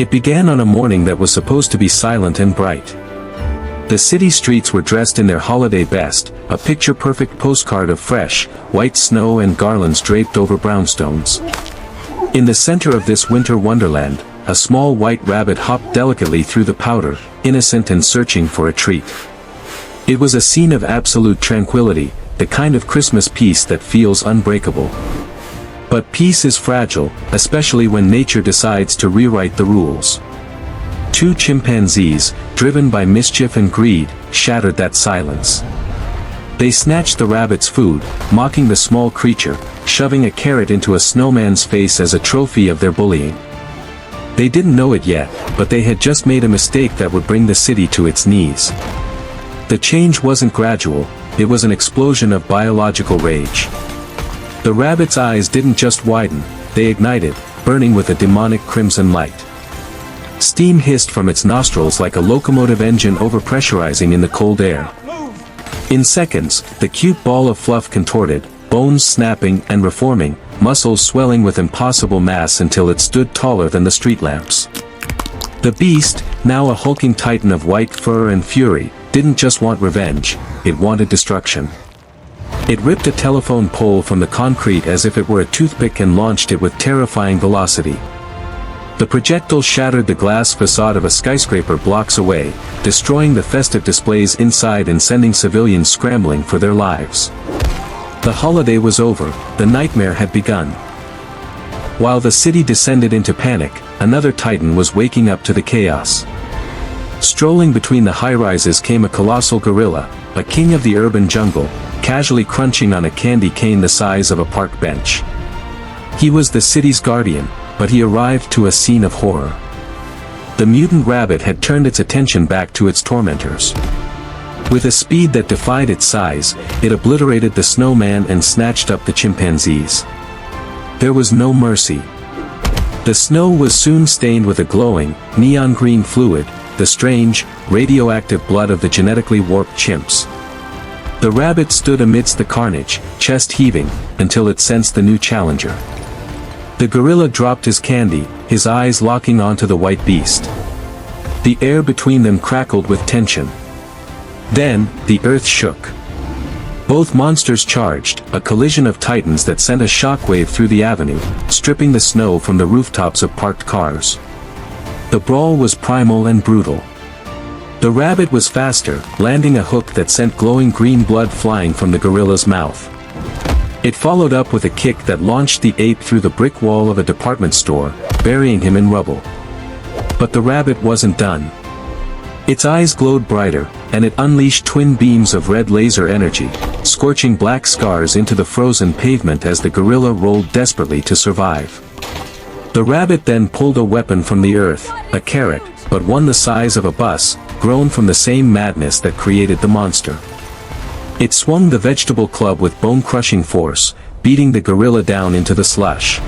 It began on a morning that was supposed to be silent and bright. The city streets were dressed in their holiday best, a picture-perfect postcard of fresh, white snow and garlands draped over brownstones. In the center of this winter wonderland, a small white rabbit hopped delicately through the powder, innocent and searching for a treat. It was a scene of absolute tranquility, the kind of Christmas peace that feels unbreakable. But peace is fragile, especially when nature decides to rewrite the rules. Two chimpanzees, driven by mischief and greed, shattered that silence. They snatched the rabbit's food, mocking the small creature, shoving a carrot into a snowman's face as a trophy of their bullying. They didn't know it yet, but they had just made a mistake that would bring the city to its knees. The change wasn't gradual, it was an explosion of biological rage. The rabbit's eyes didn't just widen, they ignited, burning with a demonic crimson light. Steam hissed from its nostrils like a locomotive engine overpressurizing in the cold air. In seconds, the cute ball of fluff contorted, bones snapping and reforming, muscles swelling with impossible mass until it stood taller than the street lamps. The beast, now a hulking titan of white fur and fury, didn't just want revenge, it wanted destruction. It ripped a telephone pole from the concrete as if it were a toothpick and launched it with terrifying velocity. The projectile shattered the glass facade of a skyscraper blocks away, destroying the festive displays inside and sending civilians scrambling for their lives. The holiday was over, the nightmare had begun. While the city descended into panic, another titan was waking up to the chaos. Strolling between the high-rises came a colossal gorilla, a king of the urban jungle, casually crunching on a candy cane the size of a park bench. He was the city's guardian, but he arrived to a scene of horror. The mutant rabbit had turned its attention back to its tormentors. With a speed that defied its size, it obliterated the snowman and snatched up the chimpanzees. There was no mercy. The snow was soon stained with a glowing, neon green fluid, the strange, radioactive blood of the genetically warped chimps. The rabbit stood amidst the carnage, chest heaving, until it sensed the new challenger. The gorilla dropped his candy, his eyes locking onto the white beast. The air between them crackled with tension. Then, the earth shook. Both monsters charged, a collision of titans that sent a shockwave through the avenue, stripping the snow from the rooftops of parked cars. The brawl was primal and brutal. The rabbit was faster, landing a hook that sent glowing green blood flying from the gorilla's mouth. It followed up with a kick that launched the ape through the brick wall of a department store, burying him in rubble. But the rabbit wasn't done. Its eyes glowed brighter, and it unleashed twin beams of red laser energy, scorching black scars into the frozen pavement as the gorilla rolled desperately to survive. The rabbit then pulled a weapon from the earth, a carrot, but one the size of a bus, grown from the same madness that created the monster. It swung the vegetable club with bone-crushing force, beating the gorilla down into the slush.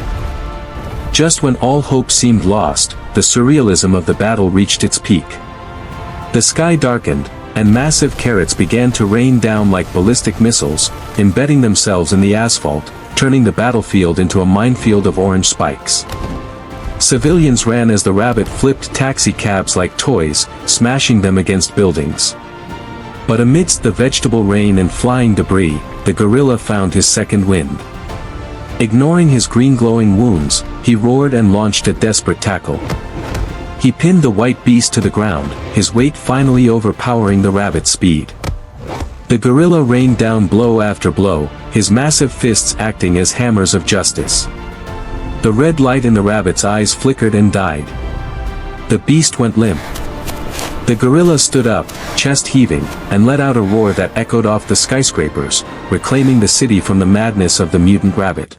Just when all hope seemed lost, the surrealism of the battle reached its peak. The sky darkened, and massive carrots began to rain down like ballistic missiles, embedding themselves in the asphalt, turning the battlefield into a minefield of orange spikes. Civilians ran as the rabbit flipped taxi cabs like toys, smashing them against buildings. But amidst the vegetable rain and flying debris, the gorilla found his second wind. Ignoring his green glowing wounds, he roared and launched a desperate tackle. He pinned the white beast to the ground, his weight finally overpowering the rabbit's speed. The gorilla rained down blow after blow, his massive fists acting as hammers of justice. The red light in the rabbit's eyes flickered and died. The beast went limp. The gorilla stood up, chest heaving, and let out a roar that echoed off the skyscrapers, reclaiming the city from the madness of the mutant rabbit.